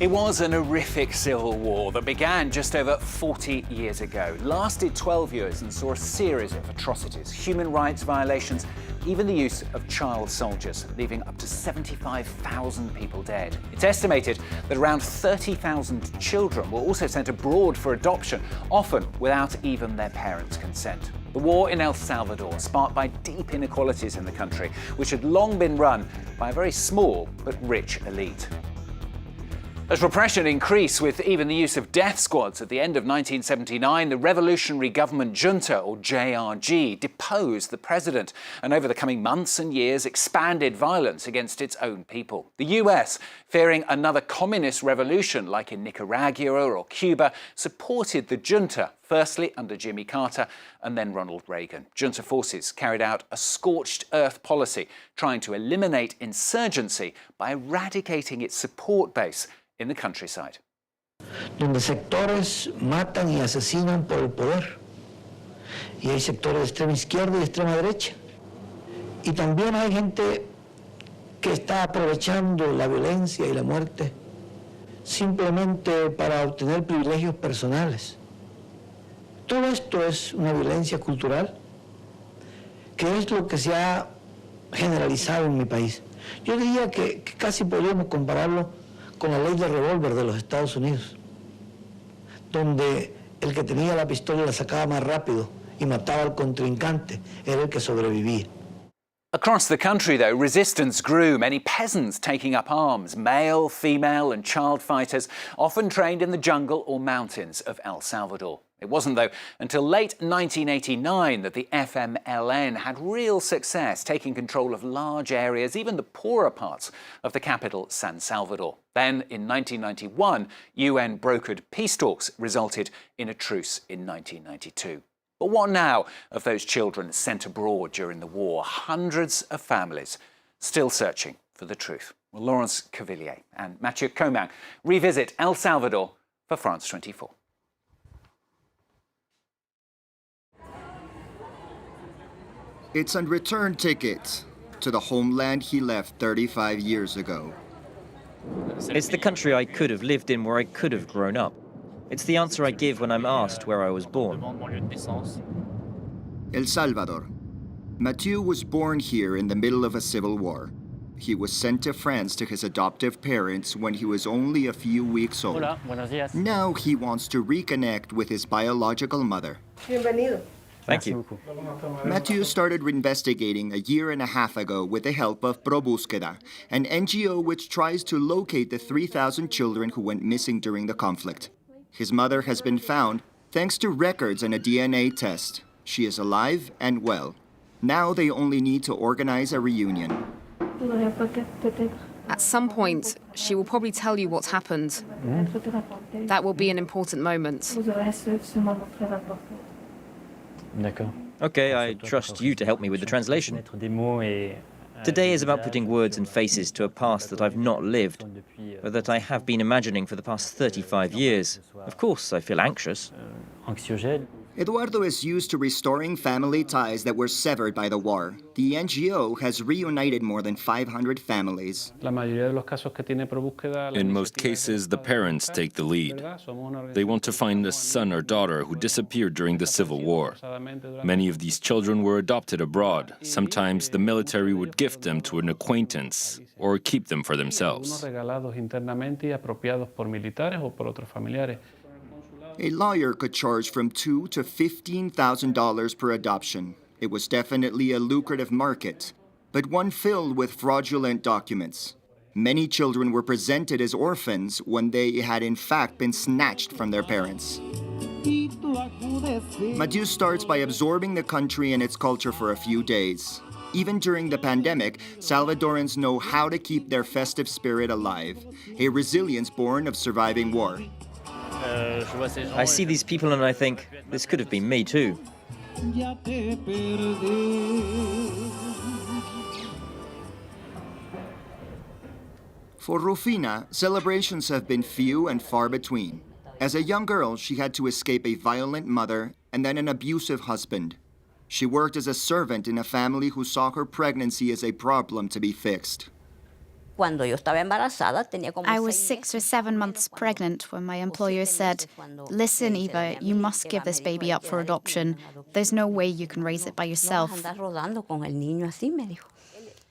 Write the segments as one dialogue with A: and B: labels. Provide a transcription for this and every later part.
A: It was an horrific civil war that began just over 40 years ago, lasted 12 years and saw a series of atrocities, human rights violations, even the use of child soldiers, leaving up to 75,000 people dead. It's estimated that around 30,000 children were also sent abroad for adoption, often without even their parents' consent. The war in El Salvador, sparked by deep inequalities in the country, which had long been run by a very small but rich elite. As repression increased with even the use of death squads at the end of 1979, the Revolutionary Government Junta, or JRG, deposed the president and over the coming months and years expanded violence against its own people. The US, fearing another communist revolution like in Nicaragua or Cuba, supported the junta, firstly under Jimmy Carter and then Ronald Reagan. Junta forces carried out a scorched earth policy, trying to eliminate insurgency by eradicating its support base in the countryside.
B: Donde sectores matan y asesinan por el poder. Y hay sectores de extrema izquierda y de extrema derecha. Y también hay gente que está aprovechando la violencia y la muerte simplemente para obtener privilegios personales. Todo esto es una violencia cultural que es lo que se ha generalizado en mi país. Yo diría que casi podríamos compararlo con la ley de revólver de los Estados Unidos, donde el que tenía la pistola la sacaba más rápido y mataba al contrincante, era el que sobrevivía.
A: Across the country, though, resistance grew, many peasants taking up arms, male, female and child fighters, often trained in the jungle or mountains of El Salvador. It wasn't, though, until late 1989 that the FMLN had real success taking control of large areas, even the poorer parts of the capital, San Salvador. Then, in 1991, UN-brokered peace talks resulted in a truce in 1992. But what now of those children sent abroad during the war? Hundreds of families still searching for the truth. Well, Laurence, Cuvillier and Matthieu Comin revisit El Salvador for France 24.
C: It's a return ticket to the homeland he left 35 years ago.
D: It's the country I could have lived in, where I could have grown up. It's the answer I give when I'm asked where I was born.
C: El Salvador. Matthieu was born here in the middle of a civil war. He was sent to France to his adoptive parents when he was only a few weeks old.
E: Hola, buenos días.
C: Now he wants to reconnect with his biological mother.
B: Bienvenido.
D: Thank you.
C: Matthieu started investigating a year and a half ago with the help of ProBúsqueda, an NGO which tries to locate the 3,000 children who went missing during the conflict. His mother has been found thanks to records and a DNA test. She is alive and well. Now they only need to organize a reunion.
F: At some point, she will probably tell you what's happened. That will be an important moment.
D: Okay, I trust you to help me with the translation. Today is about putting words and faces to a past that I've not lived, but that I have been imagining for the past 35 years. Of course, I feel anxious.
C: Eduardo is used to restoring family ties that were severed by the war. The NGO has reunited more than 500 families.
G: In most cases, the parents take the lead. They want to find a son or daughter who disappeared during the Civil War. Many of these children were adopted abroad. Sometimes the military would gift them to an acquaintance or keep them for themselves.
C: A lawyer could charge from $2,000 to $15,000 per adoption. It was definitely a lucrative market, but one filled with fraudulent documents. Many children were presented as orphans when they had in fact been snatched from their parents. Matthieu starts by absorbing the country and its culture for a few days. Even during the pandemic, Salvadorans know how to keep their festive spirit alive, a resilience born of surviving war.
D: I see these people and I think, this could have been me too.
C: For Rufina, celebrations have been few and far between. As a young girl, she had to escape a violent mother and then an abusive husband. She worked as a servant in a family who saw her pregnancy as a problem to be fixed.
E: I was 6 or 7 months pregnant when my employer said, "Listen, Eva, you must give this baby up for adoption. There's no way you can raise it by yourself."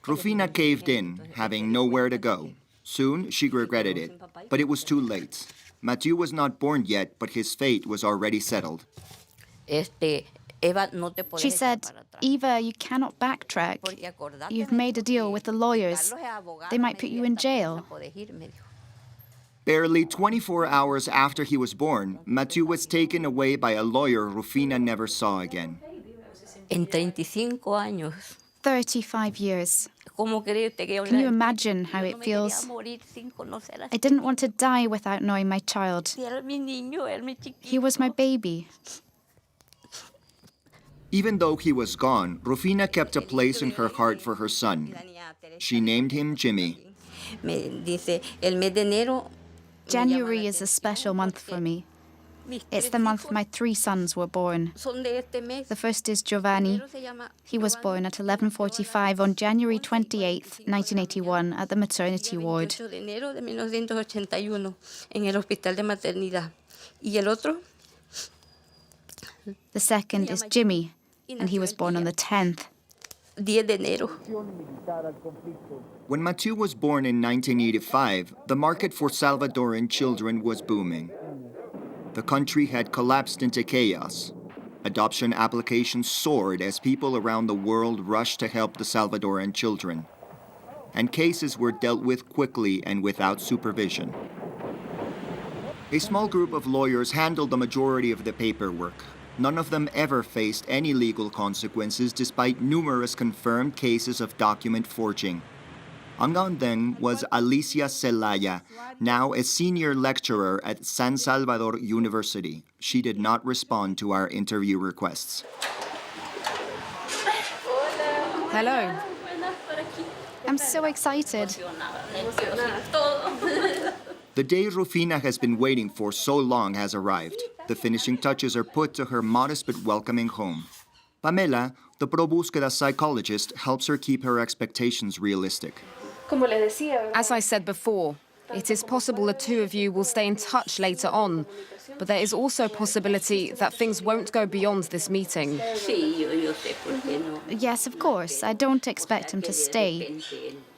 C: Rufina caved in, having nowhere to go. Soon, she regretted it, but it was too late. Matthieu was not born yet, but his fate was already settled.
E: She said, "Eva, you cannot backtrack. You've made a deal with the lawyers. They might put you in jail."
C: Barely 24 hours after he was born, Matthieu was taken away by a lawyer Rufina never saw again.
E: 35 years. Can you imagine how it feels? I didn't want to die without knowing my child. He was my baby.
C: Even though he was gone, Rufina kept a place in her heart for her son. She named him Jimmy.
E: January is a special month for me. It's the month my 3 sons were born. The first is Giovanni. He was born at 11:45 on January 28th, 1981, at the maternity ward. The second is Jimmy, and he was born on the 10th.
C: When Matthieu was born in 1985, the market for Salvadoran children was booming. The country had collapsed into chaos. Adoption applications soared as people around the world rushed to help the Salvadoran children. And cases were dealt with quickly and without supervision. A small group of lawyers handled the majority of the paperwork. None of them ever faced any legal consequences despite numerous confirmed cases of document forging. Among them was Alicia Celaya, now a senior lecturer at San Salvador University. She did not respond to our interview requests.
F: Hello.
E: I'm so excited.
C: The day Rufina has been waiting for so long has arrived. The finishing touches are put to her modest but welcoming home. Pamela, the Pro Búsqueda psychologist, helps her keep her expectations realistic.
F: As I said before, it is possible the two of you will stay in touch later on, but there is also a possibility that things won't go beyond this meeting.
E: Yes, of course. I don't expect him to stay.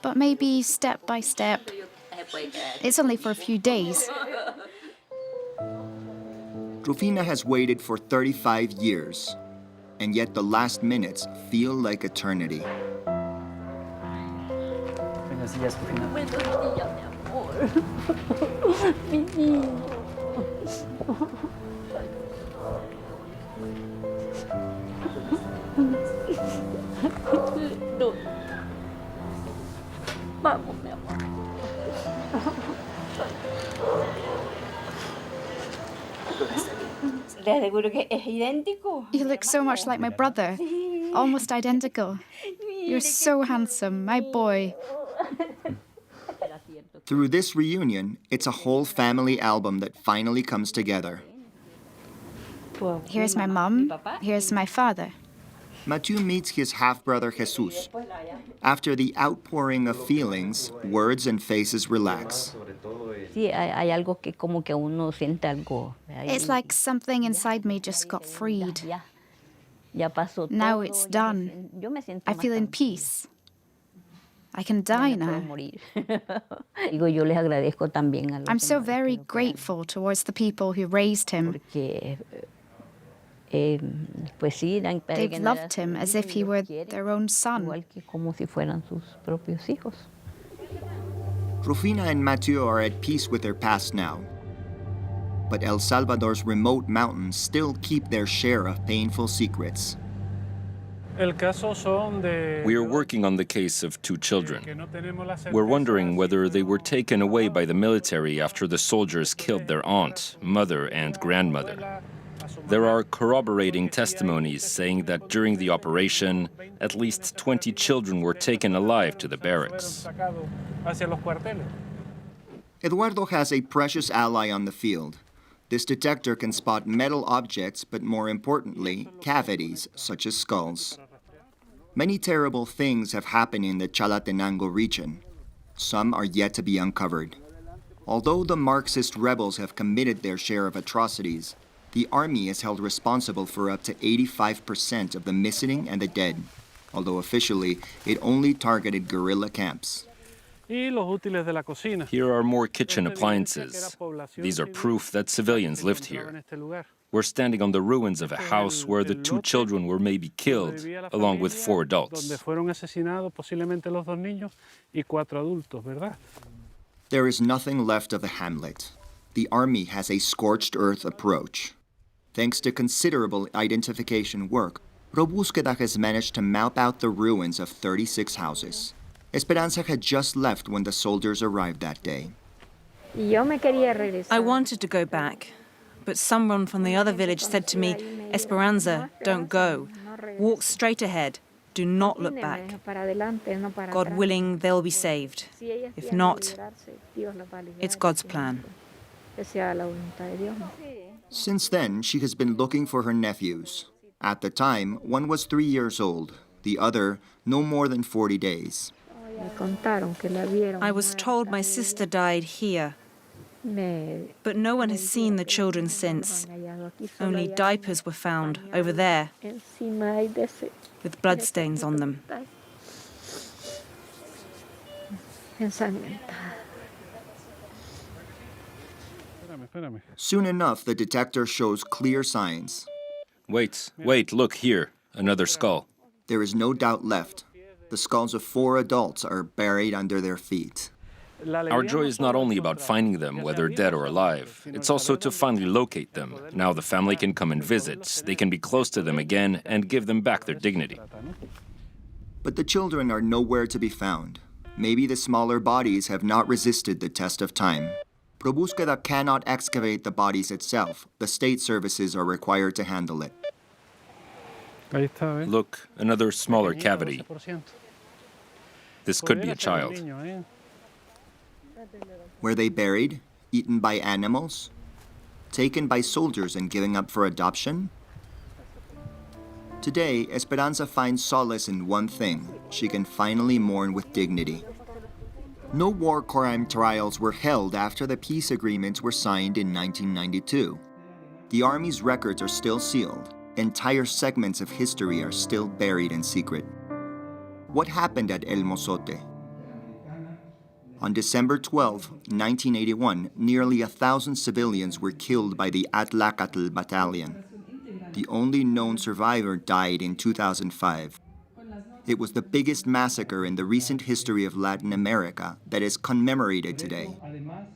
E: But maybe step by step. It's only for a few days.
C: Rufina has waited for 35 years, and yet the last minutes feel like eternity.
H: Vamos, mi amor.
E: You look so much like my brother. Almost identical. You're so handsome, my boy.
C: Through this reunion, it's a whole family album that finally comes together.
E: Here's my mum. Here's my father.
C: Matthieu meets his half-brother Jesus. After the outpouring of feelings, words and faces relax.
E: It's like something inside me just got freed. Now it's done. I feel in peace. I can die now. I'm so very grateful towards the people who raised him. They've loved him as if he were their own son.
C: Rufina and Matthieu are at peace with their past now. But El Salvador's remote mountains still keep their share of painful secrets.
G: We are working on the case of 2 children. We're wondering whether they were taken away by the military after the soldiers killed their aunt, mother, and grandmother. There are corroborating testimonies saying that during the operation, at least 20 children were taken alive to the barracks.
C: Eduardo has a precious ally on the field. This detector can spot metal objects, but more importantly, cavities, such as skulls. Many terrible things have happened in the Chalatenango region. some are yet to be uncovered. Although the Marxist rebels have committed their share of atrocities, the army is held responsible for up to 85% of the missing and the dead, although officially it only targeted guerrilla camps.
G: Here are more kitchen appliances. These are proof that civilians lived here. We're standing on the ruins of a house where the 2 children were maybe killed, along with 4 adults.
C: There is nothing left of the hamlet. The army has a scorched earth approach. Thanks to considerable identification work, Probúsqueda has managed to map out the ruins of 36 houses. Esperanza had just left when the soldiers arrived that day.
H: I wanted to go back, but someone from the other village said to me, Esperanza, don't go. Walk straight ahead. Do not look back. God willing, they'll be saved. If not, it's God's plan.
C: Since then, she has been looking for her nephews. At the time, one was 3 years old, the other no more than 40 days.
H: I was told my sister died here, but no one has seen the children since. Only diapers were found over there, with bloodstains on them.
C: Soon enough, the detector shows clear signs.
G: Wait, look here, another skull.
C: There is no doubt left. The skulls of 4 adults are buried under their feet.
G: Our joy is not only about finding them, whether dead or alive. It's also to finally locate them. Now the family can come and visit. They can be close to them again and give them back their dignity.
C: But the children are nowhere to be found. Maybe the smaller bodies have not resisted the test of time. Probúsqueda cannot excavate the bodies itself. The state services are required to handle it.
G: Look, another smaller cavity. This could be a child.
C: Were they buried, eaten by animals, taken by soldiers and given up for adoption? Today, Esperanza finds solace in one thing: she can finally mourn with dignity. No war crime trials were held after the peace agreements were signed in 1992. The Army's records are still sealed. Entire segments of history are still buried in secret. What happened at El Mozote? On December 12, 1981, nearly 1,000 civilians were killed by the Atlacatl Battalion. The only known survivor died in 2005. It was the biggest massacre in the recent history of Latin America that is commemorated today.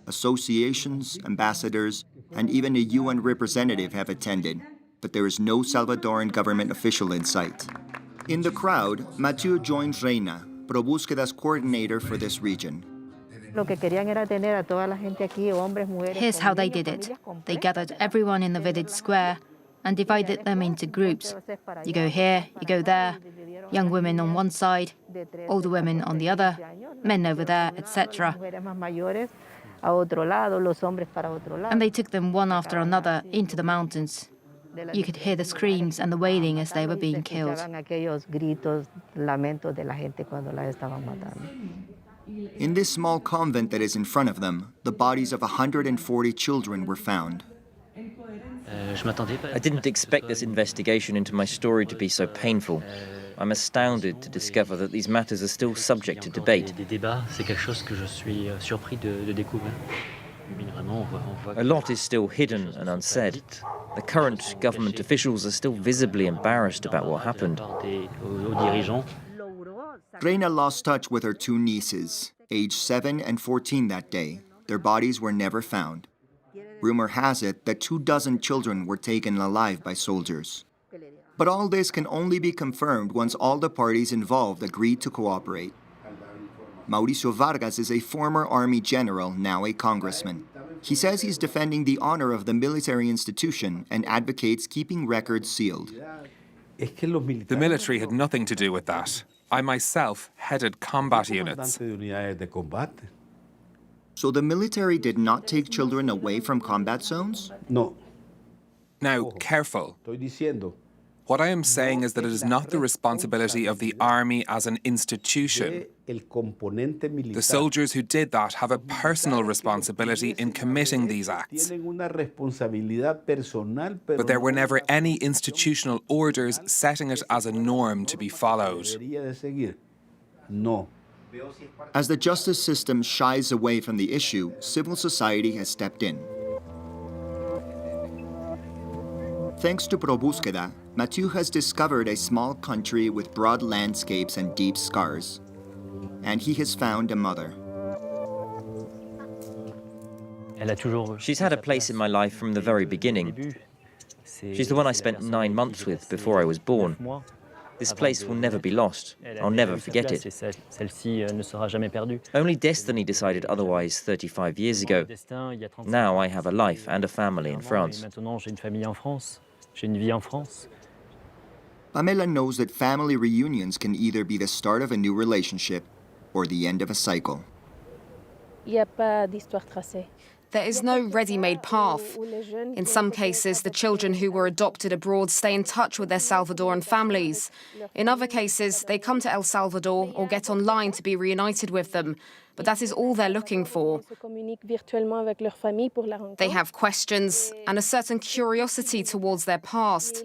C: Associations, ambassadors, and even a UN representative have attended, but there is no Salvadoran government official in sight. In the crowd, Matthieu joins Reina, Probúsqueda's coordinator for this region.
I: Here's how they did it. They gathered everyone in the village square and divided them into groups. You go here, you go there, young women on one side, older women on the other, men over there, etc. And they took them one after another into the mountains. You could hear the screams and the wailing as they were being killed.
C: In this small convent that is in front of them, the bodies of 140 children were found.
D: I didn't expect this investigation into my story to be so painful. I'm astounded to discover that these matters are still subject to debate. A lot is still hidden and unsaid. The current government officials are still visibly embarrassed about what happened.
C: Reina lost touch with her 2 nieces, aged 7 and 14 that day. Their bodies were never found. Rumor has it that 24 children were taken alive by soldiers. But all this can only be confirmed once all the parties involved agree to cooperate. Mauricio Vargas is a former army general, now a congressman. He says he's defending the honor of the military institution and advocates keeping records sealed.
J: The military had nothing to do with that. I myself headed combat units.
C: So the military did not take children away from combat zones?
J: Now, careful. What I am saying is that it is not the responsibility of the army as an institution. The soldiers who did that have a personal responsibility in committing these acts. But there were never any institutional orders setting it as a norm to be followed.
C: As the justice system shies away from the issue, civil society has stepped in. Thanks to Probúsqueda, Matthieu has discovered a small country with broad landscapes and deep scars. And he has found a mother.
D: She's had a place in my life from the very beginning. She's the one I spent 9 months with before I was born. This place will never be lost. I'll never forget it. Only destiny decided otherwise 35 years ago. Now I have a life and a family in France.
C: Pamela knows that family reunions can either be the start of a new relationship or the end of a cycle.
F: There is no ready-made path. In some cases, the children who were adopted abroad stay in touch with their Salvadoran families. In other cases, they come to El Salvador or get online to be reunited with them. But that is all they're looking for. They have questions and a certain curiosity towards their past,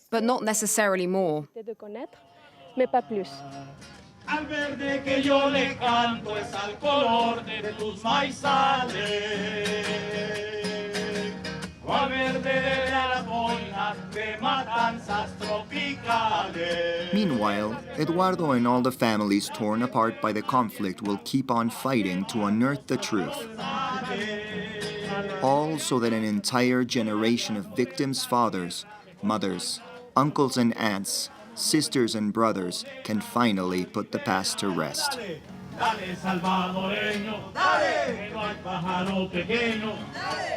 F: but not necessarily more.
K: Al verde que yo le canto es al color de tus maizales, o al verde de las boinas de matanzas tropicales.
C: Meanwhile, Eduardo and all the families torn apart by the conflict will keep on fighting to unearth the truth. All so that an entire generation of victims' fathers, mothers, uncles and aunts, sisters and brothers can finally put the past to rest.
K: Dale, salvadoreño, dale, que no hay pájaro pequeño,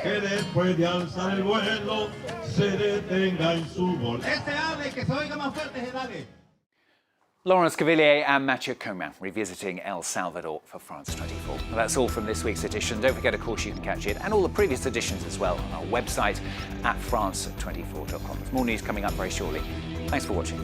K: que después de alzar el vuelo se detenga en su vol. Hable, que se oiga más fuerte, dale.
A: Laurence, Cuvillier and Matthieu Comin revisiting El Salvador for France 24. Well, that's all from this week's edition. Don't forget, of course, you can catch it and all the previous editions as well on our website at france24.com. There's more news coming up very shortly. Thanks for watching.